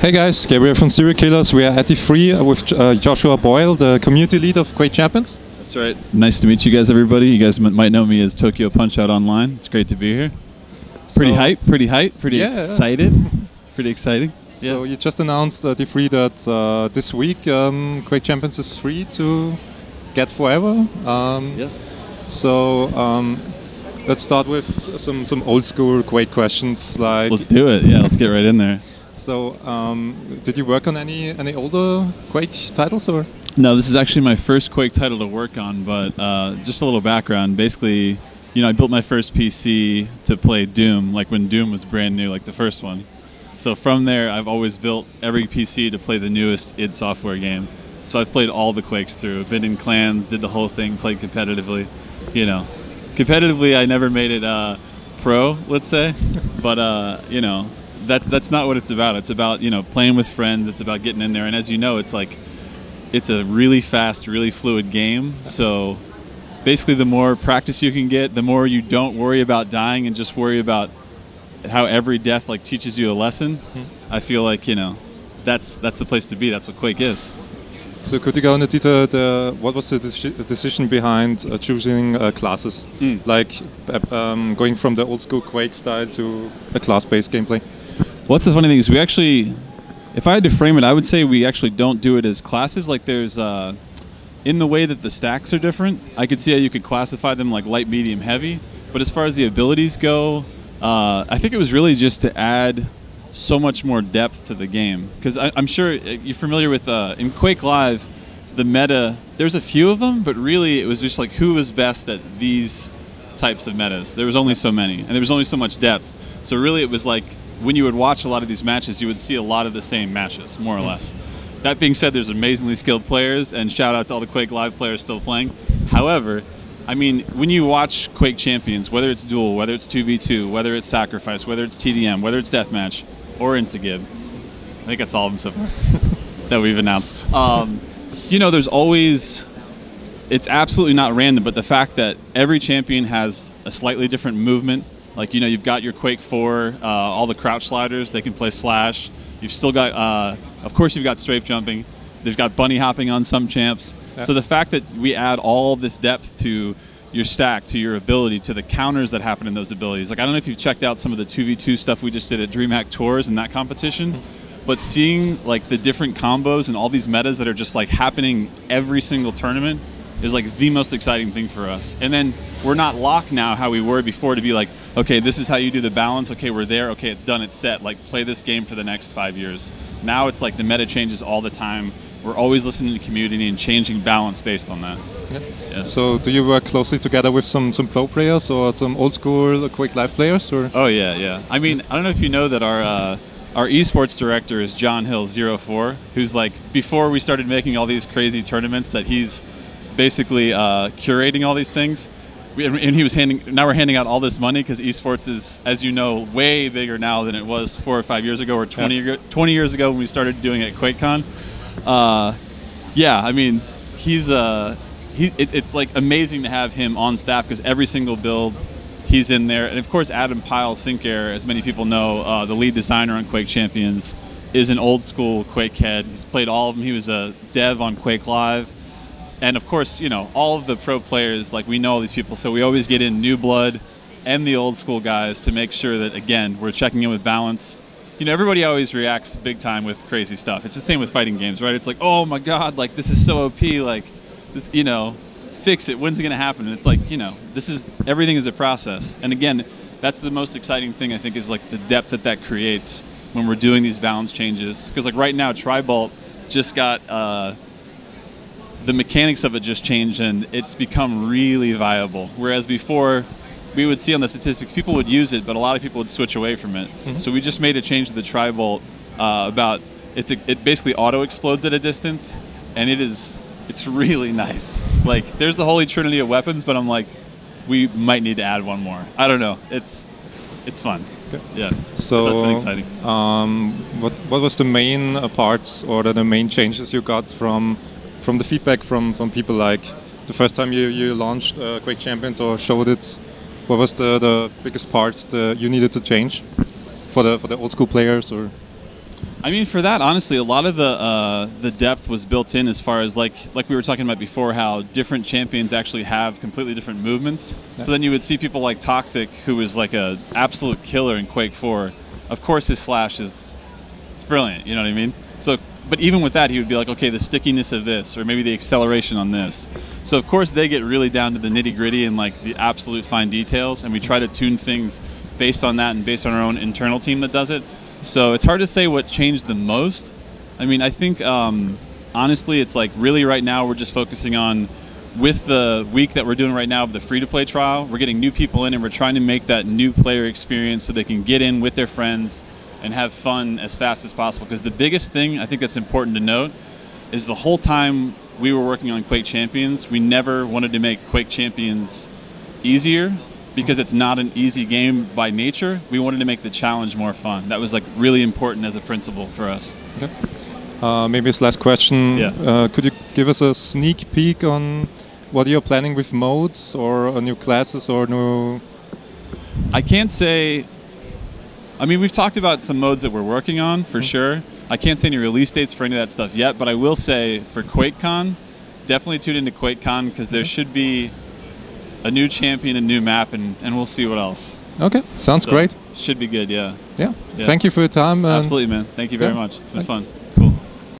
Hey guys, Gabriel from Cerealkillerz. We are at D3 with Joshua Boyle, the community lead of Quake Champions. That's right. Nice to meet you guys, everybody. You guys might know me as Tokyo Punch-Out online. It's great to be here. Pretty excited. Pretty exciting. So you just announced D3 that this week Quake Champions is free to get forever. So let's start with some old school Quake questions. Like, let's do it. Yeah, let's get right in there. So, did you work on any older Quake titles, or? No, this is actually my first Quake title to work on, but just a little background. Basically, I built my first PC to play Doom, like when Doom was brand new, like the first one. So from there, I've always built every PC to play the newest id Software game. So I've played all the Quakes through, been in clans, did the whole thing, played competitively. Competitively, I never made it pro, let's say, but that's not what it's about. It's about playing with friends. It's about getting in there, and as you know, it's a really fast, really fluid game. So basically, the more practice you can get, the more you don't worry about dying and just worry about how every death teaches you a lesson. I feel like that's the place to be. That's what Quake is. So could you go into detail? What was the decision behind choosing classes, like going from the old school Quake style to a class-based gameplay? What's the funny thing is we actually, if I had to frame it, I would say we actually don't do it as classes. Like there's, in the way that the stacks are different, I could see how you could classify them like light, medium, heavy. But as far as the abilities go, I think it was really just to add so much more depth to the game. Because I'm sure you're familiar with, in Quake Live, the meta, there's a few of them, but really it was just like who was best at these types of metas. There was only so many, and there was only so much depth. So really it was like, when you would watch a lot of these matches, you would see a lot of the same matches, more or less. That being said, there's amazingly skilled players, and shout out to all the Quake Live players still playing. However, I mean, when you watch Quake Champions, whether it's Duel, whether it's 2v2, whether it's Sacrifice, whether it's TDM, whether it's Deathmatch, or Instagib, I think that's all of them so far that we've announced. There's always, it's absolutely not random, but the fact that every champion has a slightly different movement. Like, you've got your Quake 4, all the crouch sliders, they can play slash. You've still got, of course you've got strafe jumping. They've got bunny hopping on some champs. Yeah. So the fact that we add all this depth to your stack, to your ability, to the counters that happen in those abilities. Like, I don't know if you've checked out some of the 2v2 stuff we just did at DreamHack Tours and that competition, but seeing the different combos and all these metas that are just happening every single tournament is the most exciting thing for us. And then we're not locked now how we were before to be like, okay, this is how you do the balance, okay, we're there, okay, it's done, it's set, play this game for the next 5 years. Now it's the meta changes all the time. We're always listening to the community and changing balance based on that. Yeah. So do you work closely together with some pro players or some old school Quake Live players? Or? Oh yeah. I mean, I don't know if you know that our esports director is John Hill 04, who's before we started making all these crazy tournaments that he's basically curating all these things, and he was now we're handing out all this money because esports is, as you know, way bigger now than it was 4 or 5 years ago or 20 years ago when we started doing it at QuakeCon. I mean, it's amazing to have him on staff because every single build he's in there, and of course Adam Pyle Sinkair, as many people know, the lead designer on Quake Champions, is an old school Quake head. He's played all of them. He was a dev on Quake Live. And of course, all of the pro players, we know all these people, so we always get in new blood and the old school guys to make sure that, again, we're checking in with balance. Everybody always reacts big time with crazy stuff. It's the same with fighting games, right? It's like, oh my God, this is so OP, fix it, when's it gonna happen? And it's everything is a process. And again, that's the most exciting thing, I think, is the depth that creates when we're doing these balance changes. Because right now, Tri-Bolt just got, the mechanics of it just changed and it's become really viable. Whereas before, we would see on the statistics, people would use it, but a lot of people would switch away from it. So we just made a change to the Tri-Bolt it basically auto-explodes at a distance, and it's really nice. There's the holy trinity of weapons, but I'm we might need to add one more. I don't know. It's fun. Okay. Yeah. So that's been exciting. What was the main parts or the main changes you got from the feedback from people the first time you launched Quake Champions or showed it? What was the biggest part that you needed to change for the old school players? Or I mean, for that, honestly, a lot of the depth was built in as far as like we were talking about before, how different champions actually have completely different movements. Yeah. So then you would see people like Toxic, who is like a absolute killer in Quake 4. Of course, his slash it's brilliant. You know what I mean? So, but even with that, he would be like, okay, the stickiness of this, or maybe the acceleration on this. So of course, they get really down to the nitty gritty and like the absolute fine details, and we try to tune things based on that and based on our own internal team that does it. So it's hard to say what changed the most. I mean, I think, honestly, it's like really right now we're just focusing on, with the week that we're doing right now of the free-to-play trial, we're getting new people in and we're trying to make that new player experience so they can get in with their friends and have fun as fast as possible. Because the biggest thing I think that's important to note is the whole time we were working on Quake Champions, we never wanted to make Quake Champions easier, because it's not an easy game by nature. We wanted to make the challenge more fun. That was like really important as a principle for us. Okay. Maybe this last question. Yeah. Could you give us a sneak peek on what you're planning with modes or new classes or new... I can't say... I mean, we've talked about some modes that we're working on, for sure. I can't say any release dates for any of that stuff yet, but I will say for QuakeCon, definitely tune into QuakeCon, because there should be a new champion, a new map, and we'll see what else. Okay, sounds great. Should be good, yeah. Yeah. Thank you for your time. Absolutely, man. Thank you very much. It's been fun.